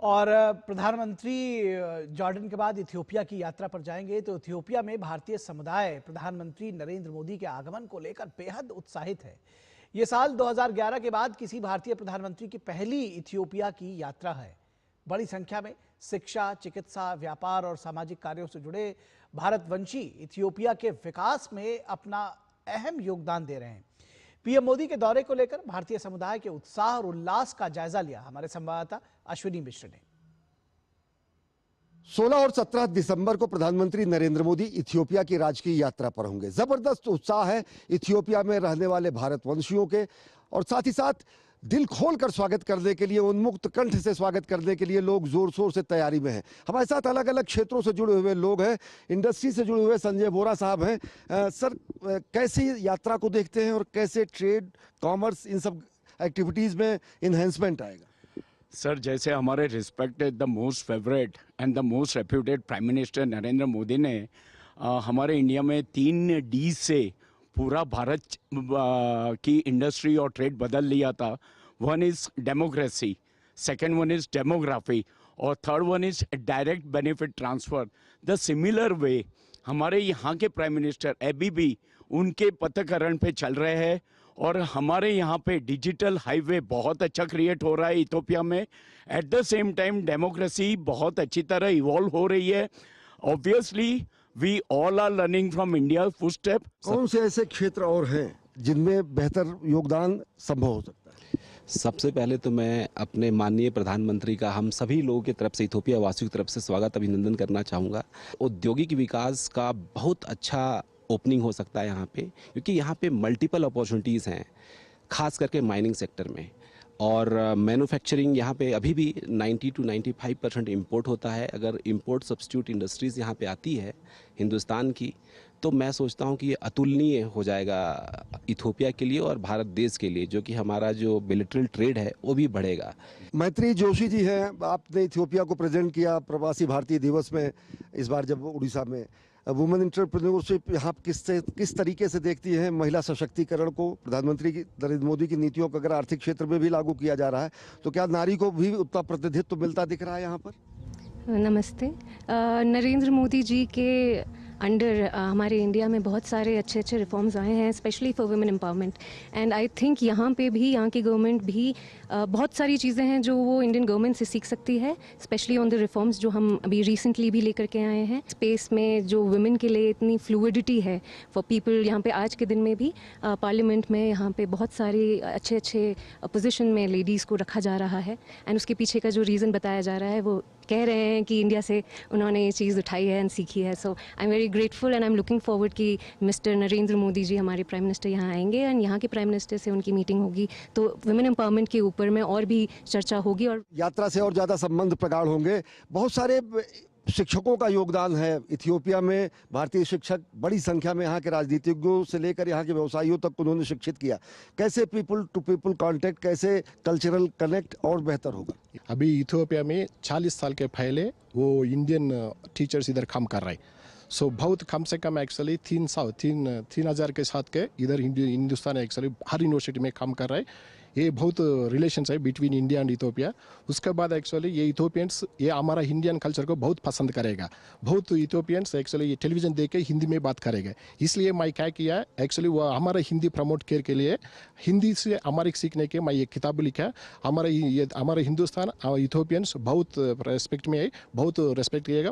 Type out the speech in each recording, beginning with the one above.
और प्रधानमंत्री जॉर्डन के बाद इथियोपिया की यात्रा पर जाएंगे। तो इथियोपिया में भारतीय समुदाय प्रधानमंत्री नरेंद्र मोदी के आगमन को लेकर बेहद उत्साहित है। ये साल 2011 के बाद किसी भारतीय प्रधानमंत्री की पहली इथियोपिया की यात्रा है। बड़ी संख्या में शिक्षा, चिकित्सा, व्यापार और सामाजिक कार्यों से जुड़े भारतवंशी इथियोपिया के विकास में अपना अहम योगदान दे रहे हैं। पीएम मोदी के दौरे को लेकर भारतीय समुदाय के उत्साह और उल्लास का जायजा लिया हमारे संवाददाता अश्विनी मिश्र ने। 16 और 17 दिसंबर को प्रधानमंत्री नरेंद्र मोदी इथियोपिया की राजकीय यात्रा पर होंगे। जबरदस्त उत्साह है इथियोपिया में रहने वाले भारतवंशियों के, और साथ ही साथ दिल खोलकर स्वागत करने के लिए, उन्मुक्त कंठ से स्वागत करने के लिए लोग जोर शोर से तैयारी में हैं। हमारे साथ अलग अलग क्षेत्रों से जुड़े हुए लोग हैं। इंडस्ट्री से जुड़े हुए संजय बोरा साहब हैं। सर, कैसे यात्रा को देखते हैं और कैसे ट्रेड, कॉमर्स, इन सब एक्टिविटीज में इन्हेंसमेंट आएगा? सर, जैसे हमारे respected the most favourite and the most reputed prime minister Narendra Modi ने हमारे इंडिया में 3 डी से पूरा भारत की इंडस्ट्री और ट्रेड बदल लिया था। One is democracy, second one is demography, और third one is direct benefit transfer. The similar way हमारे यहाँ के प्राइम मिनिस्टर अभी भी उनके पथकरण पे चल रहे हैं, और हमारे यहाँ पे डिजिटल हाईवे बहुत अच्छा क्रिएट हो रहा है इथियोपिया में। At the same time democracy बहुत अच्छी तरह इवॉल्व हो रही है। Obviously we all are learning from India footstep. कौन से ऐसे क्षेत्र और हैं जिनमें बेहतर योगदान संभव हो सकता है? सबसे पहले तो मैं अपने माननीय प्रधानमंत्री का हम सभी लोगों की तरफ से, इथियोपिया वासियों की तरफ से स्वागत, अभिनंदन करना चाहूँगा। औद्योगिक विकास का बहुत अच्छा ओपनिंग हो सकता है यहाँ पे, क्योंकि यहाँ पे मल्टीपल अपॉर्चुनिटीज़ हैं, खास करके माइनिंग सेक्टर में। और मैन्युफैक्चरिंग यहाँ पे अभी भी 90 to 95% इम्पोर्ट होता है। अगर इम्पोर्ट सब्स्टिट्यूट इंडस्ट्रीज़ यहाँ पे आती है हिंदुस्तान की, तो मैं सोचता हूँ कि ये अतुलनीय हो जाएगा इथियोपिया के लिए और भारत देश के लिए, जो कि हमारा जो बिलेटरल ट्रेड है वो भी बढ़ेगा। मैत्री जोशी जी हैं, आपने इथियोपिया को प्रेजेंट किया प्रवासी भारतीय दिवस में इस बार जब उड़ीसा में। वुमेन एंटरप्रेन्योरशिप यहाँ किस तरीके से देखती है महिला सशक्तिकरण को? प्रधानमंत्री की नरेंद्र मोदी की नीतियों को अगर आर्थिक क्षेत्र में भी लागू किया जा रहा है, तो क्या नारी को भी उतना प्रतिनिधित्व मिलता दिख रहा है यहाँ पर? नमस्ते। नरेंद्र मोदी जी के अंडर हमारे इंडिया में बहुत सारे अच्छे अच्छे रिफॉर्म्स आए हैं, specially for women empowerment. And I think यहाँ पे भी, यहाँ की गवर्नमेंट भी बहुत सारी चीज़ें हैं जो वो इंडियन गवर्नमेंट से सीख सकती है, स्पेशली ऑन द रिफॉर्म्स जो हम अभी रिसेंटली भी लेकर के आए हैं। स्पेस में जो वुमेन के लिए इतनी फ्लूइडिटी है फॉर पीपल, यहाँ पे आज के दिन में भी पार्लियामेंट में यहाँ पे बहुत सारी अच्छे अच्छे पोजीशन में लेडीज़ को रखा जा रहा है। एंड उसके पीछे का जो रीज़न बताया जा रहा है, वो कह रहे हैं कि इंडिया से उन्होंने ये चीज़ उठाई है एंड सीखी है। So I am very grateful and I am looking forward कि मिस्टर नरेंद्र मोदी जी, हमारे प्राइम मिनिस्टर, यहाँ आएंगे एंड यहाँ के प्राइम मिनिस्टर से उनकी मीटिंग होगी, तो वुमेन एम्पावरमेंट के ऊपर में और भी चर्चा होगी। और यात्रा से और ज़्यादा संबंध प्रगाढ़ होंगे। बहुत सारे शिक्षकों का योगदान है इथियोपिया में। भारतीय शिक्षक बड़ी संख्या में यहाँ के राजनीतिज्ञों से लेकर यहाँ के व्यवसायियों तक उन्होंने शिक्षित किया। कैसे पीपल टू पीपल कांटेक्ट, कैसे कल्चरल कनेक्ट और बेहतर होगा? अभी इथियोपिया में 40 साल के पहले वो इंडियन टीचर्स इधर काम कर रहे हैं। सो बहुत कम से कम एक्चुअली 3,000 के साथ के इधर हिंदुस्तान एक्चुअली हर यूनिवर्सिटी में काम कर रहे हैं। ये बहुत रिलेशंस है बिटवीन इंडिया एंड इथियोपिया। उसके बाद एक्चुअली ये इथियोपियंस ये हमारा इंडियन कल्चर को बहुत पसंद करेगा। बहुत इथियोपियंस एक्चुअली ये टेलीविजन देख के हिंदी में बात करेगा। इसलिए मैं क्या किया, एक्चुअली वो हमारा हिंदी प्रमोट करने के लिए हिंदी से हमारे सीखने के मैं ये किताब लिखा। हमारे हिंदुस्तान इथियोपियंस बहुत रेस्पेक्ट में है, बहुत रेस्पेक्ट किएगा।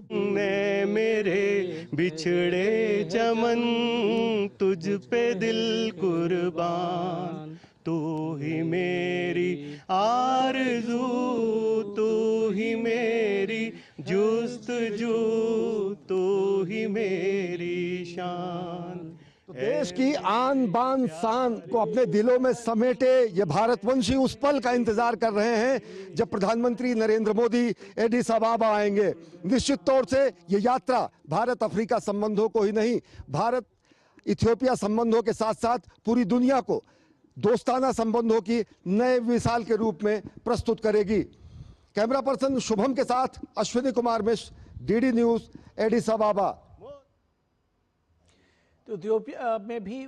मेरे बिछड़े चमन तुझ पे दिल कुर्बान, तू ही मेरी आरज़ू, तू ही मेरी जुस्तजू, तू ही मेरी शान। तो देश की आन बान शान को अपने दिलों में समेटे ये भारतवंशी उस पल का इंतजार कर रहे हैं जब प्रधानमंत्री नरेंद्र मोदी एडिस अबाबा आएंगे। निश्चित तौर से ये यात्रा भारत अफ्रीका संबंधों को ही नहीं, भारत इथियोपिया संबंधों के साथ साथ पूरी दुनिया को दोस्ताना संबंधों की नए मिसाल के रूप में प्रस्तुत करेगी। कैमरा पर्सन शुभम के साथ Ashwini Kumar Mishra, DD news, Aedes अबाबा। तो इथियोपिया में भी